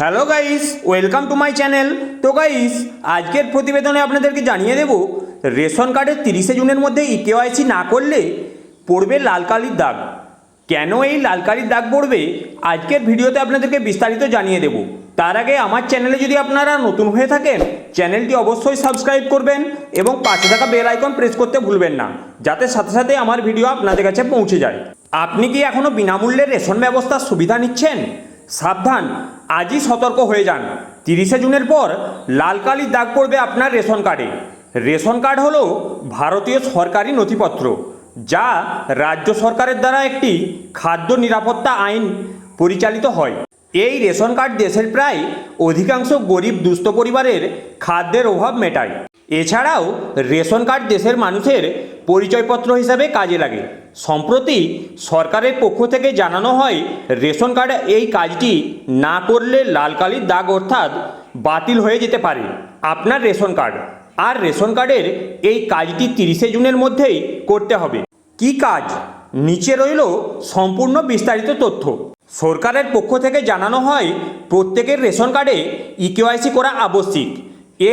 Hello guys, welcome to my channel. তো guys, আজকের প্রতিবেদনে আপনাদেরকে জানিয়ে দেব রেশন কার্ডের 30শে জুনের মধ্যে ইকেওয়াইসি না করলে পড়বে লাল কালির দাগ। কেন এই লাল কালির দাগ পড়বে আজকের ভিডিওতে আপনাদেরকে বিস্তারিত জানিয়ে দেব। তার আগে আমার চ্যানেলে যদি আপনারা নতুন হয়ে থাকেন, চ্যানেলটি অবশ্যই সাবস্ক্রাইব করবেন এবং পাশে থাকা বেল আইকন প্রেস করতে ভুলবেন না, যাতে সাথে সাথে আমার ভিডিও আপনাদের কাছে পৌঁছে যায়। আপনি কি এখনও বিনামূল্যে রেশন ব্যবস্থার সুবিধা নিচ্ছেন? সাবধান, আজই সতর্ক হয়ে যান। 30শে জুনের পর লাল কালির দাগ পড়বে আপনার রেশন কার্ডে। রেশন কার্ড হলো ভারতীয় সরকারি নথিপত্র, যা রাজ্য সরকারের দ্বারা একটি খাদ্য নিরাপত্তা আইন পরিচালিত হয়। এই রেশন কার্ড দেশের প্রায় অধিকাংশ গরিব দুস্থ পরিবারের খাদ্যের অভাব মেটায়। এছাড়াও রেশন কার্ড দেশের মানুষের পরিচয়পত্র হিসাবে কাজে লাগে। সম্প্রতি সরকারের পক্ষ থেকে জানানো হয়, রেশন কার্ড এই কাজটি না করলে লাল কালির দাগ অর্থাৎ বাতিল হয়ে যেতে পারে আপনার রেশন কার্ড। আর রেশন কার্ডের এই কাজটি 30শে জুনের মধ্যেই করতে হবে। কি কাজ? নিচে রইল সম্পূর্ণ বিস্তারিত তথ্য। সরকারের পক্ষ থেকে জানানো হয়, প্রত্যেকের রেশন কার্ডে ইকেওয়াইসি করা আবশ্যিক।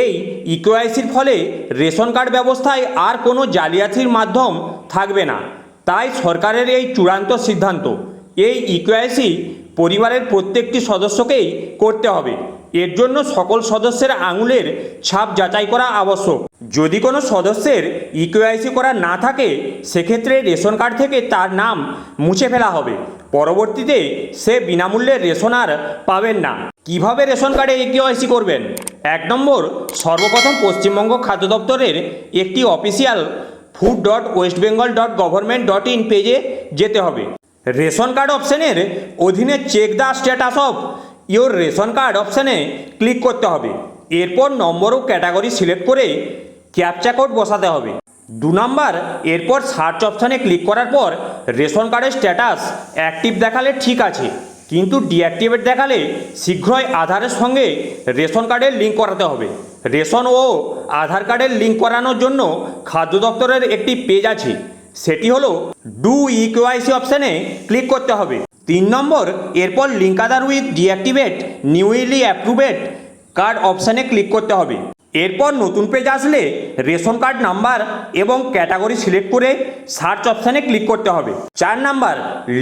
এই ইকেওয়াইসির ফলে রেশন কার্ড ব্যবস্থায় আর কোনো জালিয়াতির মাধ্যম থাকবে না। তাই সরকারের এই চূড়ান্ত সিদ্ধান্ত, এই ইকেওয়াইসি পরিবারের প্রত্যেকটি সদস্যকেই করতে হবে। এর জন্য সকল সদস্যের আঙুলের ছাপ যাচাই করা আবশ্যক। যদি কোনো সদস্যের ইকেওয়াইসি করা না থাকে, সেক্ষেত্রে রেশন কার্ড থেকে তার নাম মুছে ফেলা হবে। পরবর্তীতে সে বিনামূল্যে রেশন আর পাবেন না। কিভাবে রেশন কার্ডে ইকেওয়াইসি করবেন? 1 নম্বর, সর্বপ্রথম পশ্চিমবঙ্গ খাদ্য দপ্তরের একটি অফিসিয়াল food.westbengal.government.in পেজে যেতে হবে। রেশন কার্ড অপশানের অধীনে check the status of your ration card অপশানে ক্লিক করতে হবে। এরপর নম্বর ও ক্যাটাগরি সিলেক্ট করে ক্যাপচা কোড বসাতে হবে। 2 নম্বর, এরপর সার্চ অপশানে ক্লিক করার পর রেশন কার্ডের স্ট্যাটাস অ্যাক্টিভ দেখালে ঠিক আছে, কিন্তু ডিঅ্যাক্টিভেট দেখালে শীঘ্রই আধারের সঙ্গে রেশন কার্ডের লিঙ্ক করাতে হবে। রেশন ও আধার কার্ডের লিঙ্ক করানোর জন্য খাদ্য দপ্তরের একটি পেজ আছে, সেটি হলো ডু ইকেওয়াইসি অপশানে ক্লিক করতে হবে। 3 নম্বর, এরপর link Aadhaar with deactivate newly approved card অপশানে ক্লিক করতে হবে। এরপর নতুন পেজ আসলে রেশন কার্ড নাম্বার এবং ক্যাটাগরি সিলেক্ট করে সার্চ অপশানে ক্লিক করতে হবে। 4 নম্বর,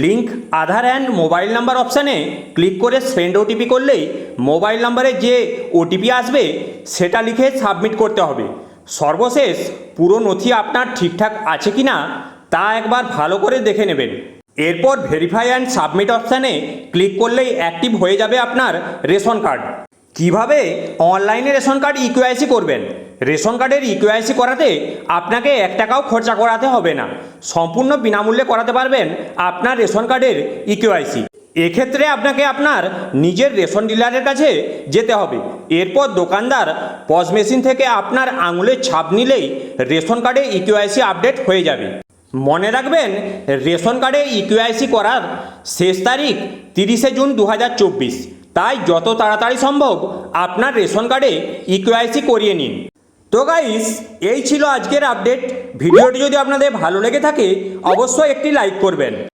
link Aadhaar and mobile number অপশানে ক্লিক করে সেন্ড ওটিপি করলেই মোবাইল নাম্বারে যে ওটিপি আসবে সেটা লিখে সাবমিট করতে হবে। সর্বশেষ, পুরো নথি আপনার ঠিকঠাক আছে কি না তা একবার ভালো করে দেখে নেবেন। এরপর ভেরিফাই অ্যান্ড সাবমিট অপশানে ক্লিক করলেই অ্যাক্টিভ হয়ে যাবে আপনার রেশন কার্ড। কিভাবে অনলাইনে রেশন কার্ড ইকেওয়াইসি করবেন? রেশন কার্ডের ইকেওয়াইসি করাতে আপনাকে 1 টাকাও খরচা করাতে হবে না। সম্পূর্ণ বিনামূল্যে করাতে পারবেন আপনার রেশন কার্ডের ইকেওয়াইসি। এক্ষেত্রে আপনাকে আপনার নিজের রেশন ডিলারের কাছে যেতে হবে। এরপর দোকানদার পজ মেশিন থেকে আপনার আঙুলের ছাপ নিলেই রেশন কার্ডে ইকেওয়াইসি আপডেট হয়ে যাবে। মনে রাখবেন, রেশন কার্ডে ইকেওয়াইসি করার শেষ তারিখ 30শে জুন 2024। তাই যত তাড়াতাড়ি সম্ভব আপনার রেশন কার্ডে ইকেওয়াইসি করিয়ে নিন। তো গাইস, এই ছিল আজকের আপডেট। ভিডিওটি যদি আপনাদের ভালো লেগে থাকে অবশ্যই একটি লাইক করবেন।